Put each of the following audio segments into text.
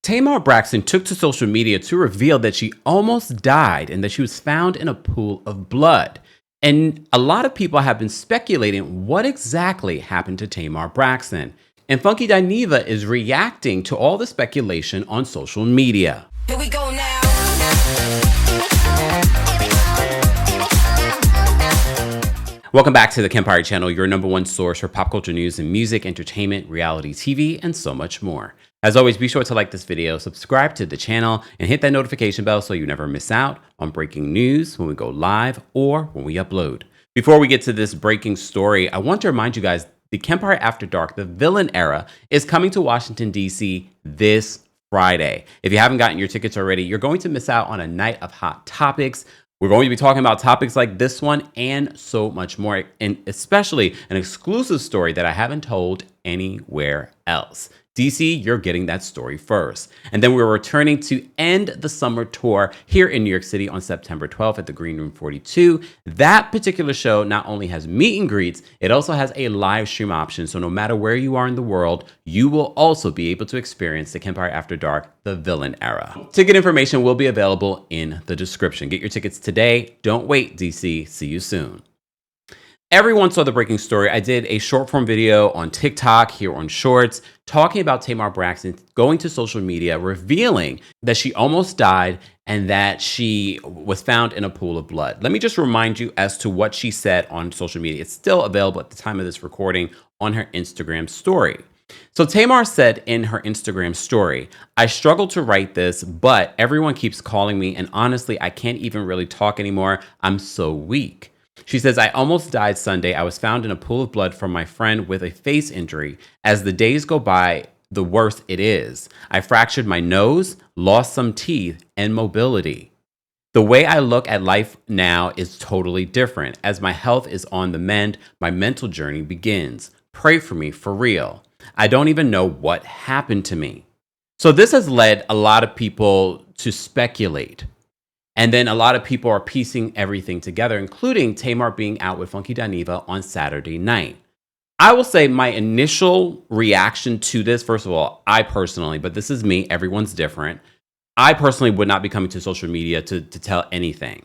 Tamar Braxton took to social media to reveal that she almost died and that she was found in a pool of blood. And a lot of people have been speculating what exactly happened to Tamar Braxton. And Funky Dineva is reacting to all the speculation on social media. Here we go now. Welcome back to the Kempire channel, your #1 source for pop culture news and music, entertainment, reality TV, and so much more. As always, be sure to like this video, subscribe to the channel, and hit that notification bell so you never miss out on breaking news when we go live or when we upload. Before we get to this breaking story, I want to remind you guys, the Kempire After Dark, the villain era, is coming to Washington, D.C. this Friday. If you haven't gotten your tickets already, you're going to miss out on a night of hot topics. We're going to be talking about topics like this one and so much more, and especially an exclusive story that I haven't told anywhere else. DC, you're getting that story first. And then we're returning to end the summer tour here in New York City on September 12th at the Green Room 42. That particular show not only has meet and greets, it also has a live stream option. So no matter where you are in the world, you will also be able to experience the Kempire After Dark, the villain era. Ticket information will be available in the description. Get your tickets today. Don't wait, DC. See you soon. Everyone saw the breaking story. I did a short form video on TikTok here on Shorts talking about Tamar Braxton going to social media, revealing that she almost died and that she was found in a pool of blood. Let me just remind you as to what she said on social media. It's still available at the time of this recording on her Instagram story. So Tamar said in her Instagram story, "I struggled to write this, but everyone keeps calling me, and honestly, I can't even really talk anymore. I'm so weak." She says, "I almost died Sunday. I was found in a pool of blood from my friend with a face injury. As the days go by, the worse it is. I fractured my nose, lost some teeth, and mobility. The way I look at life now is totally different. As my health is on the mend, my mental journey begins. Pray for me, for real. I don't even know what happened to me." So this has led a lot of people to speculate. And then a lot of people are piecing everything together, including Tamar being out with Funky Dineva on Saturday night. I will say my initial reaction to this, first of all, I personally, but this is me, everyone's different. I personally would not be coming to social media to tell anything.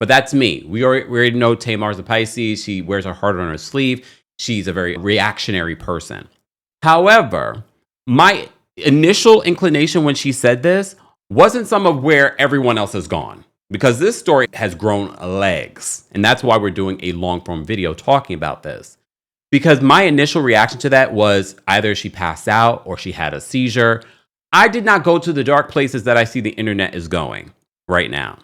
But that's me. We already know Tamar's a Pisces. She wears her heart on her sleeve. She's a very reactionary person. However, my initial inclination when she said this wasn't some of where everyone else has gone, because this story has grown legs. And that's why we're doing a long form video talking about this. Because my initial reaction to that was either she passed out or she had a seizure. I did not go to the dark places that I see the internet is going right now.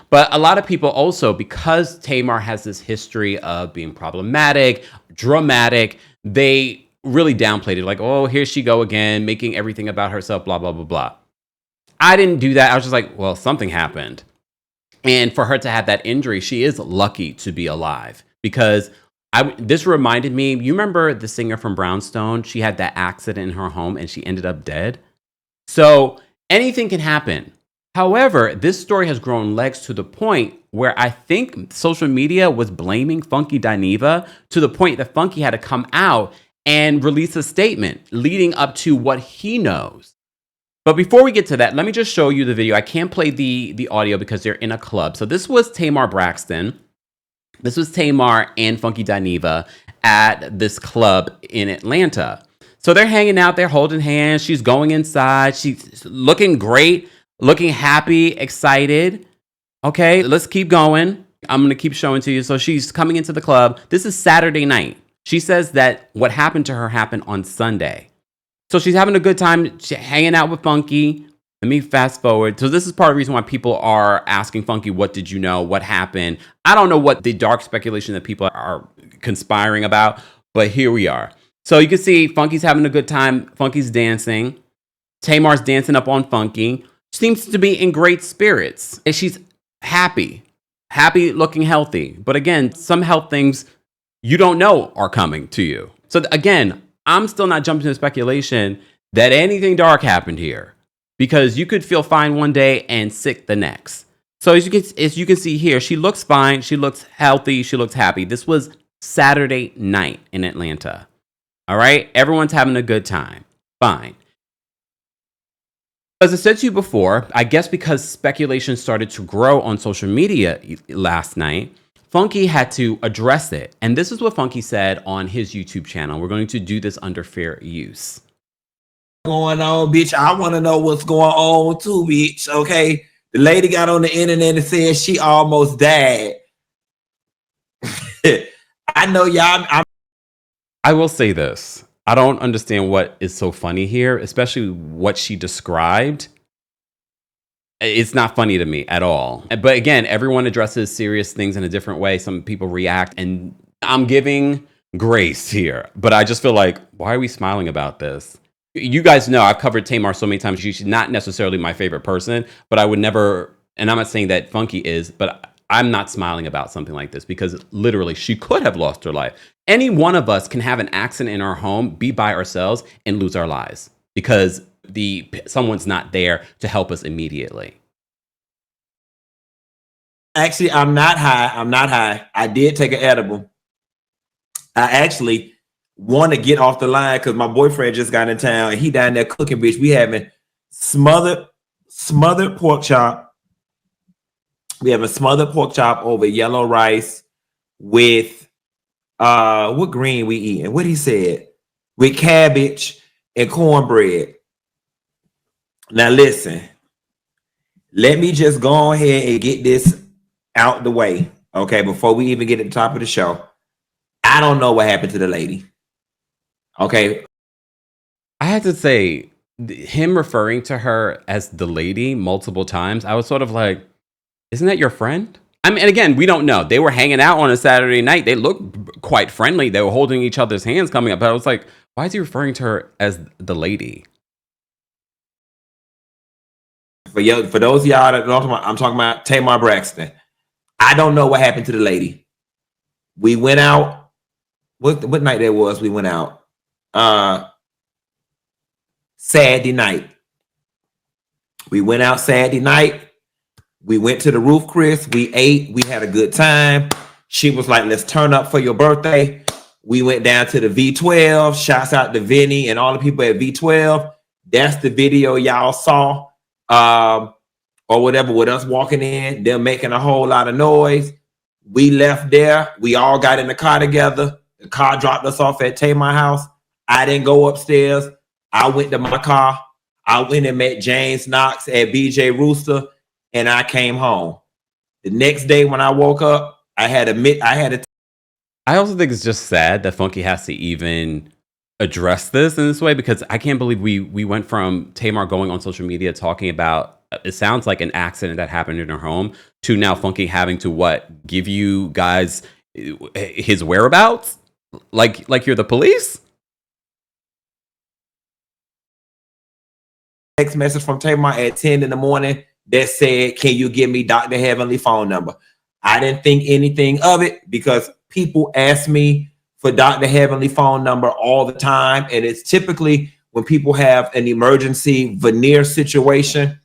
But a lot of people also, because Tamar has this history of being problematic, dramatic, they really downplayed it. Like, oh, here she go again, making everything about herself, blah, blah, blah, blah. I didn't do that. I was just like, well, something happened. And for her to have that injury, she is lucky to be alive, because this reminded me, you remember the singer from Brownstone? She had that accident in her home and she ended up dead. So anything can happen. However, this story has grown legs to the point where I think social media was blaming Funky Dineva, to the point that Funky had to come out and release a statement leading up to what he knows. But before we get to that, let me just show you the video. I can't play the audio because they're in a club. So this was Tamar Braxton. This was Tamar and Funky Dineva at this club in Atlanta. So they're hanging out, they're holding hands. She's going inside. She's looking great, looking happy, excited. Okay, let's keep going. I'm going to keep showing to you. So she's coming into the club. This is Saturday night. She says that what happened to her happened on Sunday. So she's having a good time hanging out with Funky. Let me fast forward. So this is part of the reason why people are asking Funky, what did you know? What happened? I don't know what the dark speculation that people are conspiring about, but here we are. So you can see Funky's having a good time. Funky's dancing. Tamar's dancing up on Funky. Seems to be in great spirits. And she's happy looking healthy. But again, some health things you don't know are coming to you. So again, I'm still not jumping to speculation that anything dark happened here, because you could feel fine one day and sick the next. So as you can see here, she looks fine. She looks healthy. She looks happy. This was Saturday night in Atlanta. All right. Everyone's having a good time. Fine. As I said to you before, I guess because speculation started to grow on social media last night, Funky had to address it. And this is what Funky said on his YouTube channel. We're going to do this under fair use. Going on, bitch. I want to know what's going on too, bitch. Okay. The lady got on the internet and said she almost died. I know y'all. I will say this. I don't understand what is so funny here, especially what she described. It's not funny to me at all. But again, everyone addresses serious things in a different way. Some people react, and I'm giving grace here. But I just feel like, why are we smiling about this? You guys know I've covered Tamar so many times. She's not necessarily my favorite person, but I would never, and I'm not saying that Funky is, but I'm not smiling about something like this because literally she could have lost her life. Any one of us can have an accident in our home, be by ourselves, and lose our lives because someone's not there to help us immediately. Actually, I'm not high. I'm not high. I did take an edible. I actually want to get off the line because my boyfriend just got in town and he down there cooking, bitch. We having smothered pork chop. We have a smothered pork chop over yellow rice with what green we eating? What he said? With cabbage and cornbread. Now listen, let me just go ahead and get this out the way, okay? Before we even get at the top of the show, I don't know what happened to the lady. Okay. I had to say, him referring to her as the lady multiple times, I was sort of like, isn't that your friend? I mean, and again, we don't know. They were hanging out on a Saturday night. They looked quite friendly. They were holding each other's hands coming up. But I was like, why is he referring to her as the lady? For those of y'all that know, I'm talking about Tamar Braxton. I don't know what happened to the lady. We went out. What night that was? We went out. Saturday night. We went out Saturday night. We went to the Roof Chris. We ate. We had a good time. She was like, let's turn up for your birthday. We went down to the V12. Shouts out to Vinny and all the people at V12. That's the video y'all saw. Or whatever, with us walking in, them making a whole lot of noise. We left there. We all got in the car together. The car dropped us off at Tamar house. I didn't go upstairs. I went to my car. I went and met James Knox at BJ Rooster, and I came home. The next day when I woke up, I also think it's just sad that Funky has to even address this in this way because I can't believe we went from Tamar going on social media talking about it sounds like an accident that happened in her home to now Funky having to give you guys his whereabouts like you're the police. Text message from Tamar at 10 in the morning that said, can you give me Dr. Heavenly phone number? I didn't think anything of it because people ask me for Dr. Heavenly phone number all the time. And it's typically when people have an emergency veneer situation.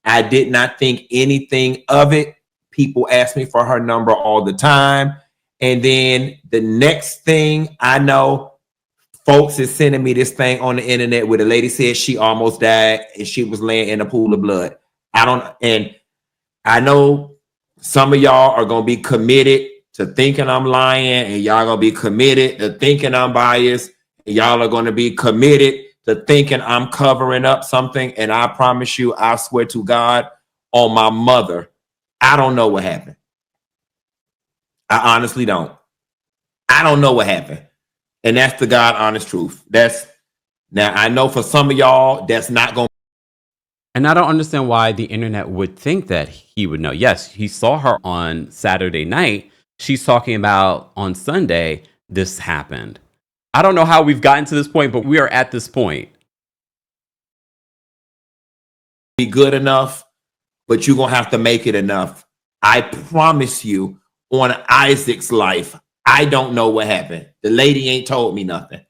I did not think anything of it. People ask me for her number all the time. And then the next thing I know, folks is sending me this thing on the internet where the lady said she almost died and she was laying in a pool of blood. And I know some of y'all are going to be committed to thinking I'm lying, and y'all going to be committed to thinking I'm biased. And y'all are going to be committed to thinking I'm covering up something. And I promise you, I swear to God on my mother, I don't know what happened. I honestly don't. I don't know what happened. And that's the God honest truth. Now I know for some of y'all that's not going. And I don't understand why the internet would think that he would know. Yes, he saw her on Saturday night. She's talking about on Sunday, this happened. I don't know how we've gotten to this point, but we are at this point. Be good enough, but you're going to have to make it enough. I promise you, on Isaac's life, I don't know what happened. The lady ain't told me nothing.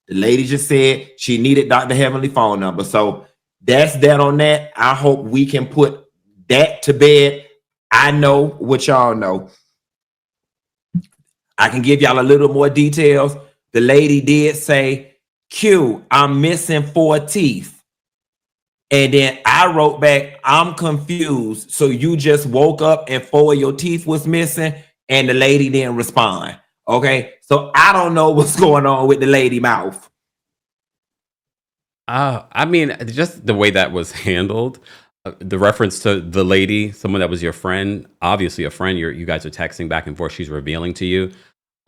The lady just said she needed Dr. Heavenly phone number. So that's that on that. I hope we can put that to bed. I know what y'all know. I can give y'all a little more details. The lady did say, Q, I'm missing 4 teeth. And then I wrote back, I'm confused. So you just woke up and 4 of your teeth was missing and the lady didn't respond. Okay. So I don't know what's going on with the lady mouth. I mean, just the way that was handled, the reference to the lady, someone that was your friend, obviously a friend, you guys are texting back and forth. She's revealing to you.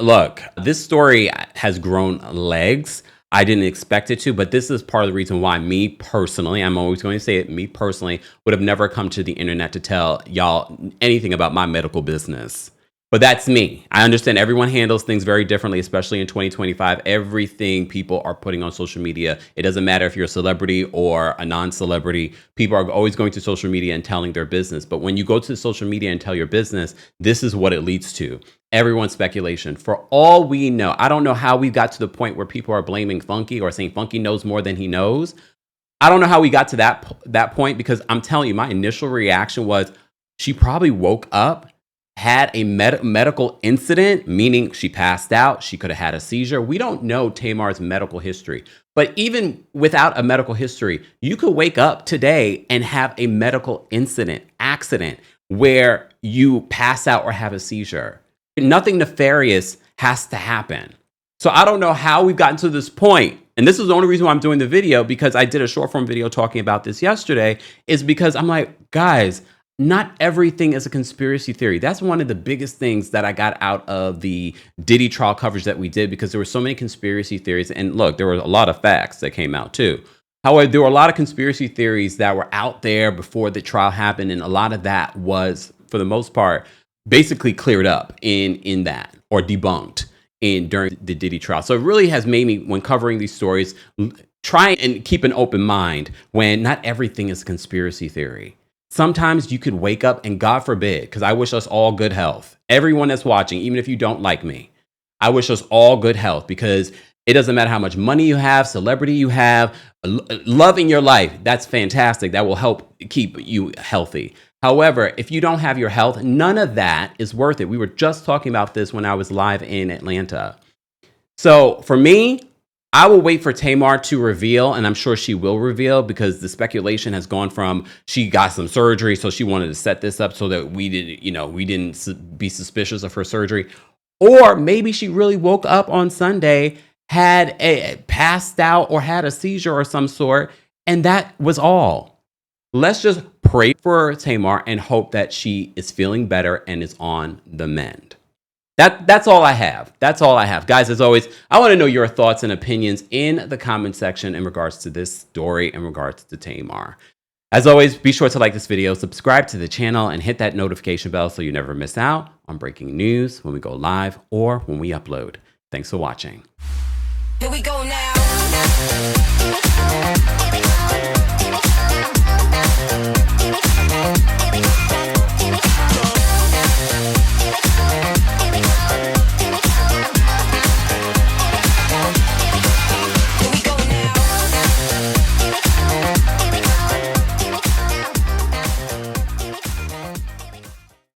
Look, this story has grown legs. I didn't expect it to, but this is part of the reason why me personally, I'm always going to say it, me personally would have never come to the internet to tell y'all anything about my medical business. But that's me. I understand everyone handles things very differently, especially in 2025. Everything people are putting on social media, it doesn't matter if you're a celebrity or a non-celebrity, people are always going to social media and telling their business. But when you go to social media and tell your business, this is what it leads to. Everyone's speculation. For all we know, I don't know how we got to the point where people are blaming Funky or saying Funky knows more than he knows. I don't know how we got to that point, because I'm telling you, my initial reaction was she probably woke up, had a medical incident, meaning she passed out, she could have had a seizure. We don't know Tamar's medical history. But even without a medical history, you could wake up today and have a medical accident, where you pass out or have a seizure. Nothing nefarious has to happen. So I don't know how we've gotten to this point. And this is the only reason why I'm doing the video, because I did a short form video talking about this yesterday, is because I'm like, guys, not everything is a conspiracy theory. That's one of the biggest things that I got out of the Diddy trial coverage that we did, because there were so many conspiracy theories. And look, there were a lot of facts that came out too. However, there were a lot of conspiracy theories that were out there before the trial happened. And a lot of that was, for the most part, basically cleared up in that, or debunked during the Diddy trial. So it really has made me, when covering these stories, try and keep an open mind when not everything is a conspiracy theory. Sometimes you could wake up and, God forbid, because I wish us all good health. Everyone that's watching, even if you don't like me, I wish us all good health, because it doesn't matter how much money you have, celebrity you have, love in your life. That's fantastic. That will help keep you healthy. However, if you don't have your health, none of that is worth it. We were just talking about this when I was live in Atlanta. So for me, I will wait for Tamar to reveal, and I'm sure she will reveal, because the speculation has gone from she got some surgery, so she wanted to set this up so that we didn't be suspicious of her surgery. Or maybe she really woke up on Sunday, passed out or had a seizure or some sort, and that was all. Let's just pray for Tamar and hope that she is feeling better and is on the mend. That's all I have. That's all I have. Guys, as always, I want to know your thoughts and opinions in the comment section in regards to this story, in regards to Tamar. As always, be sure to like this video, subscribe to the channel, and hit that notification bell so you never miss out on breaking news when we go live or when we upload. Thanks for watching. Here we go now.